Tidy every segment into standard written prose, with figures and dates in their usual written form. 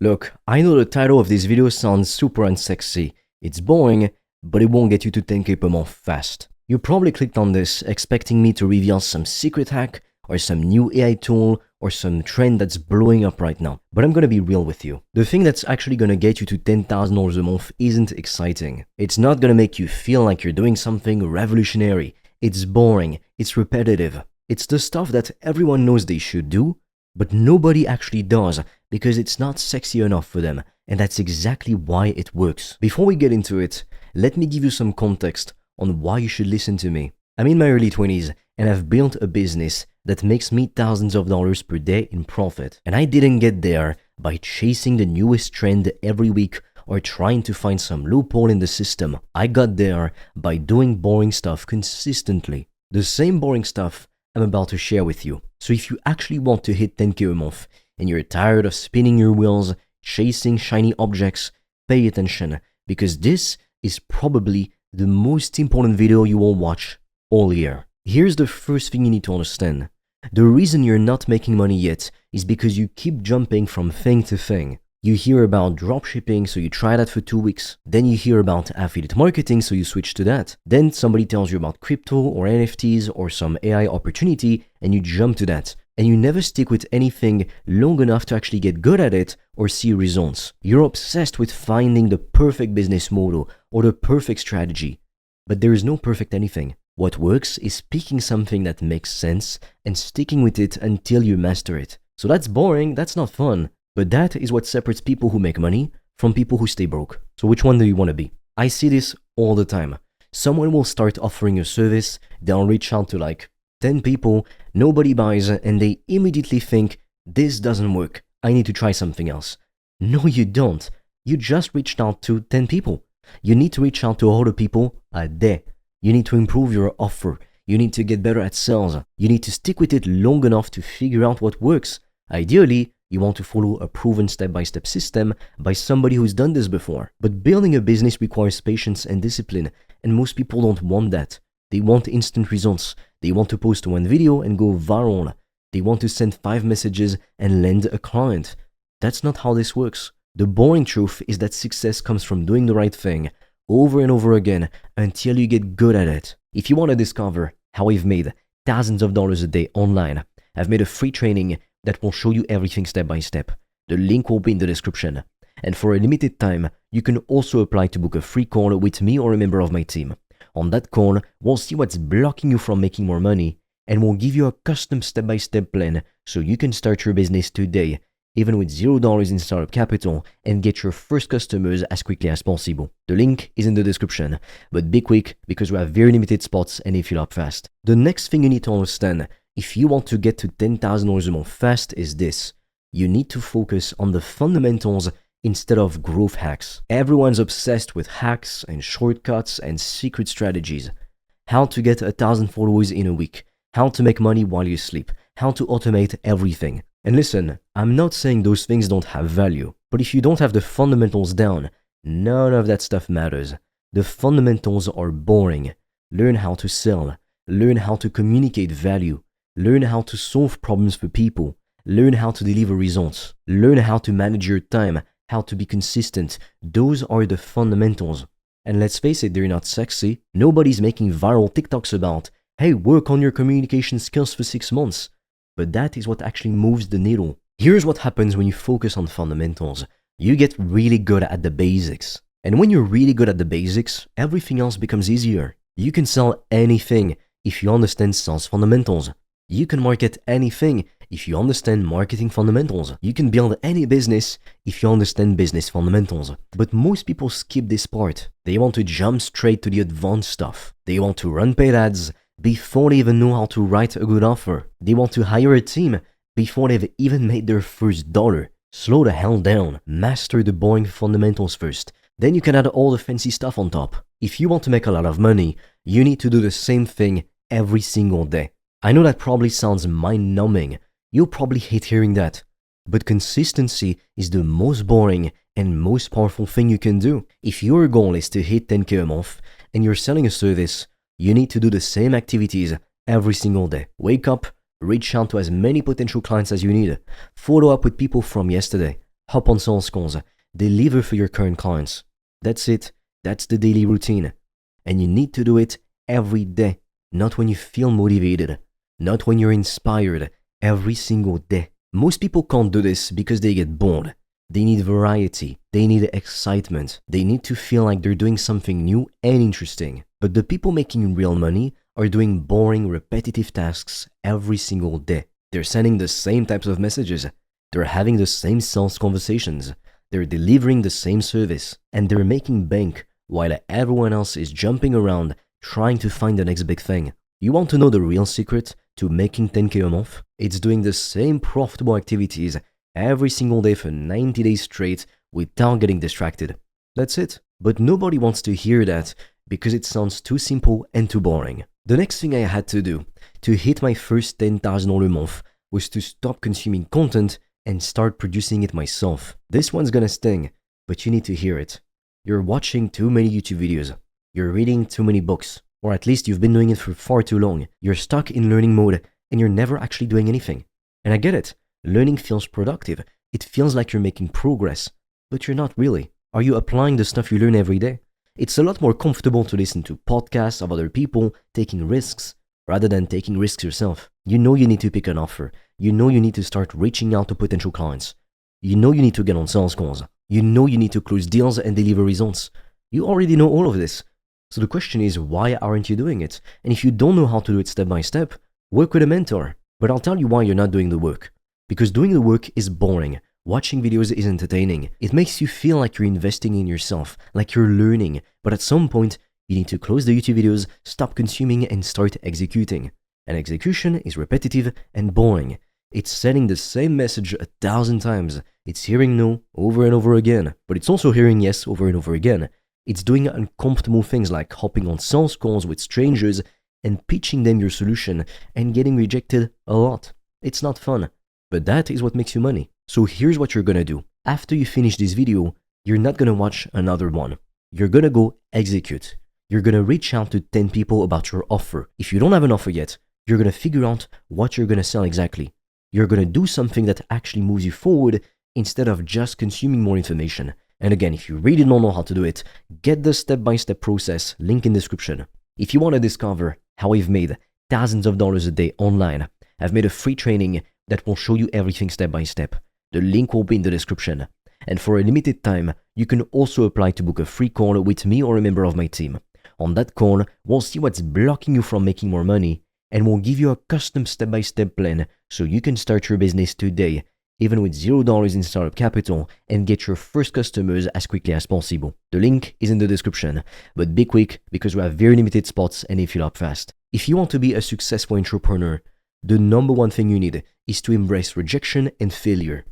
Look, I know the title of this video sounds super unsexy. It's boring, but it won't get you to 10k per month fast. You probably clicked on this expecting me to reveal some secret hack or some new AI tool or some trend that's blowing up right now. But I'm gonna be real with you. The thing that's actually gonna get you to $10,000 a month isn't exciting. It's not gonna make you feel like you're doing something revolutionary. It's boring, it's repetitive. It's the stuff that everyone knows they should do, but nobody actually does because it's not sexy enough for them, and that's exactly why it works. Before we get into it, let me give you some context on why you should listen to me. I'm in my early 20s and I've built a business that makes me thousands of dollars per day in profit. And I didn't get there by chasing the newest trend every week or trying to find some loophole in the system. I got there by doing boring stuff consistently. The same boring stuff I'm about to share with you. So if you actually want to hit 10k a month and you're tired of spinning your wheels, chasing shiny objects, pay attention, because this is probably the most important video you will watch all year. Here's the first thing you need to understand. The reason you're not making money yet is because you keep jumping from thing to thing. You hear about dropshipping, so you try that for 2 weeks. Then you hear about affiliate marketing, so you switch to that. Then somebody tells you about crypto or NFTs or some AI opportunity, and you jump to that. And you never stick with anything long enough to actually get good at it or see results. You're obsessed with finding the perfect business model or the perfect strategy. But there is no perfect anything. What works is picking something that makes sense and sticking with it until you master it. So that's boring, that's not fun. But that is what separates people who make money from people who stay broke. So which one do you want to be? I see this all the time. Someone will start offering a service, they'll reach out to like 10 people, nobody buys, and they immediately think, this doesn't work, I need to try something else. No, you don't. You just reached out to 10 people. You need to reach out to other people a day. You need to improve your offer. You need to get better at sales. You need to stick with it long enough to figure out what works. Ideally, you want to follow a proven step-by-step system by somebody who's done this before. But building a business requires patience and discipline, and most people don't want that. They want instant results. They want to post one video and go viral. They want to send 5 messages and land a client. That's not how this works. The boring truth is that success comes from doing the right thing over and over again until you get good at it. If you want to discover how I've made thousands of dollars a day online, I've made a free training that will show you everything step by step. The link will be in the description. And for a limited time, you can also apply to book a free call with me or a member of my team. On that call, we'll see what's blocking you from making more money, and we'll give you a custom step-by-step plan so you can start your business today, even with $0 in startup capital, and get your first customers as quickly as possible. The link is in the description, but be quick because we have very limited spots and they fill up fast. The next thing you need to understand if you want to get to $10,000 a month fast is this. You need to focus on the fundamentals instead of growth hacks. Everyone's obsessed with hacks and shortcuts and secret strategies. How to get 1,000 followers in a week, how to make money while you sleep, how to automate everything. And listen, I'm not saying those things don't have value, but if you don't have the fundamentals down, none of that stuff matters. The fundamentals are boring. Learn how to sell, learn how to communicate value, learn how to solve problems for people, learn how to deliver results, learn how to manage your time, how to be consistent. Those are the fundamentals. And let's face it, they're not sexy. Nobody's making viral TikToks about, hey, work on your communication skills for 6 months. But that is what actually moves the needle. Here's what happens when you focus on fundamentals. You get really good at the basics. And when you're really good at the basics, everything else becomes easier. You can sell anything if you understand sales fundamentals. You can market anything if you understand marketing fundamentals. You can build any business if you understand business fundamentals. But most people skip this part. They want to jump straight to the advanced stuff. They want to run paid ads before they even know how to write a good offer. They want to hire a team before they've even made their first dollar. Slow the hell down. Master the boring fundamentals first. Then you can add all the fancy stuff on top. If you want to make a lot of money, you need to do the same thing every single day. I know that probably sounds mind-numbing. You'll probably hate hearing that. But consistency is the most boring and most powerful thing you can do. If your goal is to hit 10k a month and you're selling a service, you need to do the same activities every single day. Wake up, reach out to as many potential clients as you need, follow up with people from yesterday, hop on sales calls, deliver for your current clients. That's it. That's the daily routine. And you need to do it every day, not when you feel motivated, not when you're inspired, every single day. Most people can't do this because they get bored. They need variety, they need excitement, they need to feel like they're doing something new and interesting. But the people making real money are doing boring, repetitive tasks every single day. They're sending the same types of messages, they're having the same sales conversations, they're delivering the same service, and they're making bank while everyone else is jumping around trying to find the next big thing. You want to know the real secret to making 10K a month? It's doing the same profitable activities every single day for 90 days straight without getting distracted. That's it. But nobody wants to hear that because it sounds too simple and too boring. The next thing I had to do to hit my first $10,000 a month was to stop consuming content and start producing it myself. This one's gonna sting, but you need to hear it. You're watching too many YouTube videos. You're reading too many books. Or at least you've been doing it for far too long. You're stuck in learning mode and you're never actually doing anything. And I get it. Learning feels productive. It feels like you're making progress, but you're not really. Are you applying the stuff you learn every day? It's a lot more comfortable to listen to podcasts of other people taking risks rather than taking risks yourself. You know you need to pick an offer. You know you need to start reaching out to potential clients. You know you need to get on sales calls. You know you need to close deals and deliver results. You already know all of this. So the question is, why aren't you doing it? And if you don't know how to do it step by step, work with a mentor. But I'll tell you why you're not doing the work. Because doing the work is boring. Watching videos is entertaining. It makes you feel like you're investing in yourself, like you're learning. But at some point, you need to close the YouTube videos, stop consuming, and start executing. And execution is repetitive and boring. It's sending the same message 1,000 times. It's hearing no over and over again. But it's also hearing yes over and over again. It's doing uncomfortable things like hopping on sales calls with strangers and pitching them your solution and getting rejected a lot. It's not fun. But that is what makes you money. So here's what you're gonna do. After you finish this video, you're not gonna watch another one. You're gonna go execute. You're gonna reach out to 10 people about your offer. If you don't have an offer yet, you're gonna figure out what you're gonna sell exactly. You're gonna do something that actually moves you forward instead of just consuming more information. And again, if you really don't know how to do it, get the step-by-step process, link in description. If you wanna discover how I've made thousands of dollars a day online, I've made a free training that will show you everything step by step. The link will be in the description. And for a limited time, you can also apply to book a free call with me or a member of my team. On that call, we'll see what's blocking you from making more money, and we'll give you a custom step-by-step plan so you can start your business today, even with $0 in startup capital, and get your first customers as quickly as possible. The link is in the description, but be quick because we have very limited spots and they fill up fast. If you want to be a successful entrepreneur, the number one thing you need is to embrace rejection and failure.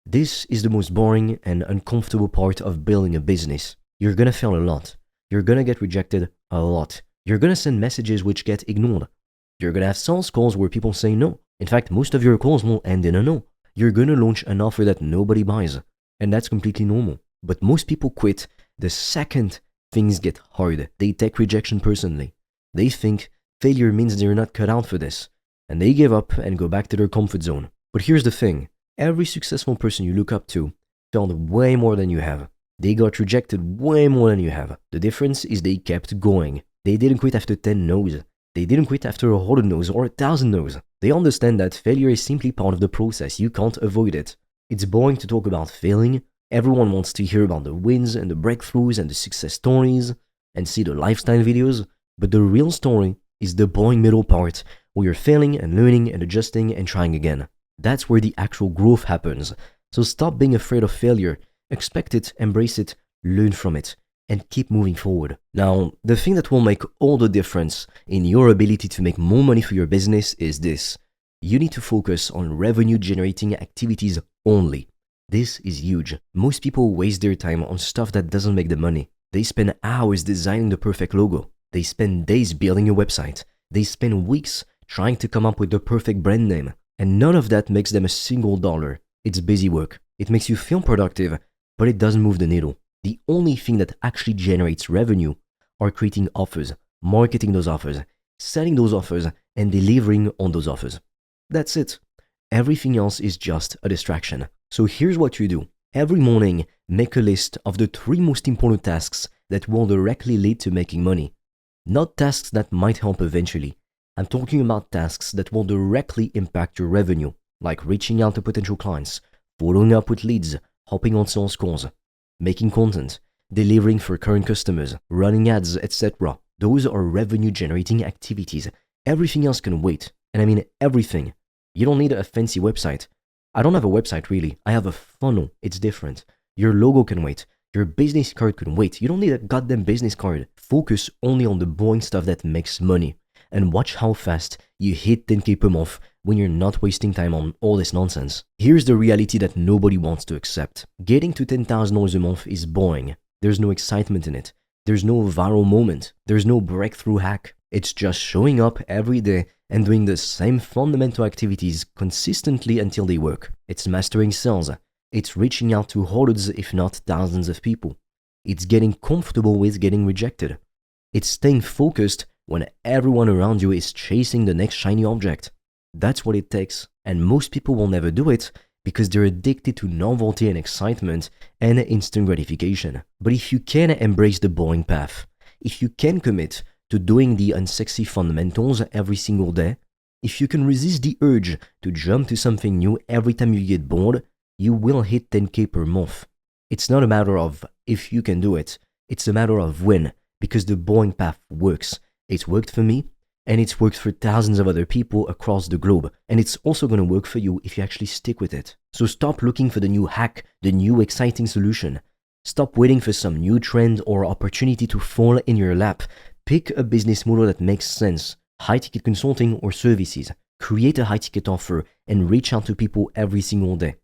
This is the most boring and uncomfortable part of building a business. You're gonna fail a lot. You're gonna get rejected a lot. You're gonna send messages which get ignored. You're gonna have sales calls where people say no. In fact, most of your calls will end in a no. You're gonna launch an offer that nobody buys, and that's completely normal. But most people quit the second things get hard. They take rejection personally. They think failure means they're not cut out for this, and they give up and go back to their comfort zone. But here's the thing. Every successful person you look up to failed way more than you have. They got rejected way more than you have. The difference is they kept going. They didn't quit after 10 no's. They didn't quit after 100 no's or 1,000 no's. They understand that failure is simply part of the process. You can't avoid it. It's boring to talk about failing. Everyone wants to hear about the wins and the breakthroughs and the success stories and see the lifestyle videos. But the real story is the boring middle part where you're failing and learning and adjusting and trying again. That's where the actual growth happens. So stop being afraid of failure. Expect it, embrace it, learn from it, and keep moving forward. Now, the thing that will make all the difference in your ability to make more money for your business is this. You need to focus on revenue-generating activities only. This is huge. Most people waste their time on stuff that doesn't make them money. They spend hours designing the perfect logo. They spend days building a website. They spend weeks trying to come up with the perfect brand name. And none of that makes them a single dollar. It's busy work. It makes you feel productive, but it doesn't move the needle. The only thing that actually generates revenue are creating offers, marketing those offers, selling those offers, and delivering on those offers. That's it. Everything else is just a distraction. So here's what you do. Every morning, make a list of the 3 most important tasks that will directly lead to making money. Not tasks that might help eventually. I'm talking about tasks that will directly impact your revenue, like reaching out to potential clients, following up with leads, hopping on sales calls, making content, delivering for current customers, running ads, etc. Those are revenue generating activities. Everything else can wait. And I mean everything. You don't need a fancy website. I don't have a website really. I have a funnel. It's different. Your logo can wait. Your business card can wait. You don't need a goddamn business card. Focus only on the boring stuff that makes money. And watch how fast you hit 10K per month when you're not wasting time on all this nonsense. Here's the reality that nobody wants to accept. Getting to $10,000 a month is boring. There's no excitement in it. There's no viral moment. There's no breakthrough hack. It's just showing up every day and doing the same fundamental activities consistently until they work. It's mastering sales. It's reaching out to hundreds, if not thousands of people. It's getting comfortable with getting rejected. It's staying focused when everyone around you is chasing the next shiny object. That's what it takes. And most people will never do it because they're addicted to novelty and excitement and instant gratification. But if you can embrace the boring path, if you can commit to doing the unsexy fundamentals every single day, if you can resist the urge to jump to something new every time you get bored, you will hit 10K per month. It's not a matter of if you can do it, it's a matter of when, because the boring path works. It's worked for me, and it's worked for thousands of other people across the globe, and it's also going to work for you if you actually stick with it. So stop looking for the new hack, the new exciting solution. Stop waiting for some new trend or opportunity to fall in your lap. Pick a business model that makes sense, high-ticket consulting or services. Create a high-ticket offer and reach out to people every single day.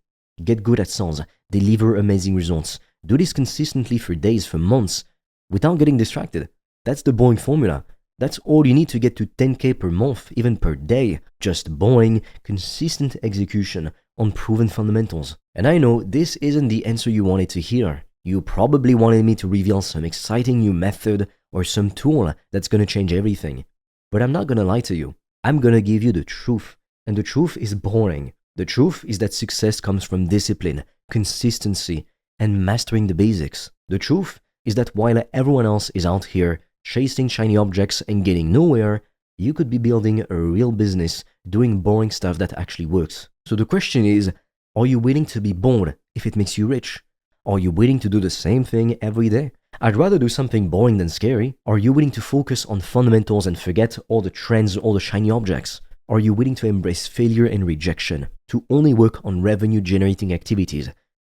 Get good at sales, deliver amazing results. Do this consistently for days, for months, without getting distracted. That's the boring formula. That's all you need to get to 10K per month, even per day. Just boring, consistent execution on proven fundamentals. And I know this isn't the answer you wanted to hear. You probably wanted me to reveal some exciting new method or some tool that's gonna change everything. But I'm not gonna lie to you. I'm gonna give you the truth. And the truth is boring. The truth is that success comes from discipline, consistency, and mastering the basics. The truth is that while everyone else is out here chasing shiny objects and getting nowhere, you could be building a real business doing boring stuff that actually works. So the question is, are you willing to be bored if it makes you rich? Are you willing to do the same thing every day? I'd rather do something boring than scary. Are you willing to focus on fundamentals and forget all the trends, all the shiny objects? Are you willing to embrace failure and rejection, to only work on revenue-generating activities?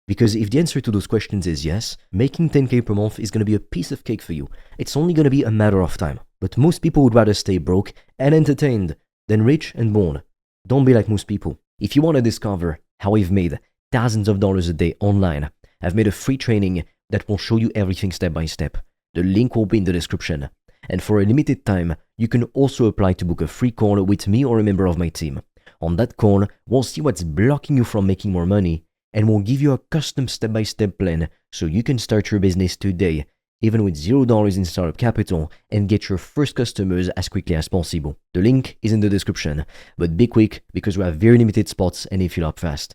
Because if the answer to those questions is yes, making 10K per month is going to be a piece of cake for you. It's only going to be a matter of time. But most people would rather stay broke and entertained than rich and bored. Don't be like most people. If you want to discover how I've made thousands of dollars a day online, I've made a free training that will show you everything step by step. The link will be in the description. And for a limited time, you can also apply to book a free call with me or a member of my team. On that call, we'll see what's blocking you from making more money, and we'll give you a custom step-by-step plan so you can start your business today, even with $0 in startup capital, and get your first customers as quickly as possible. The link is in the description, but be quick because we have very limited spots and they fill up fast.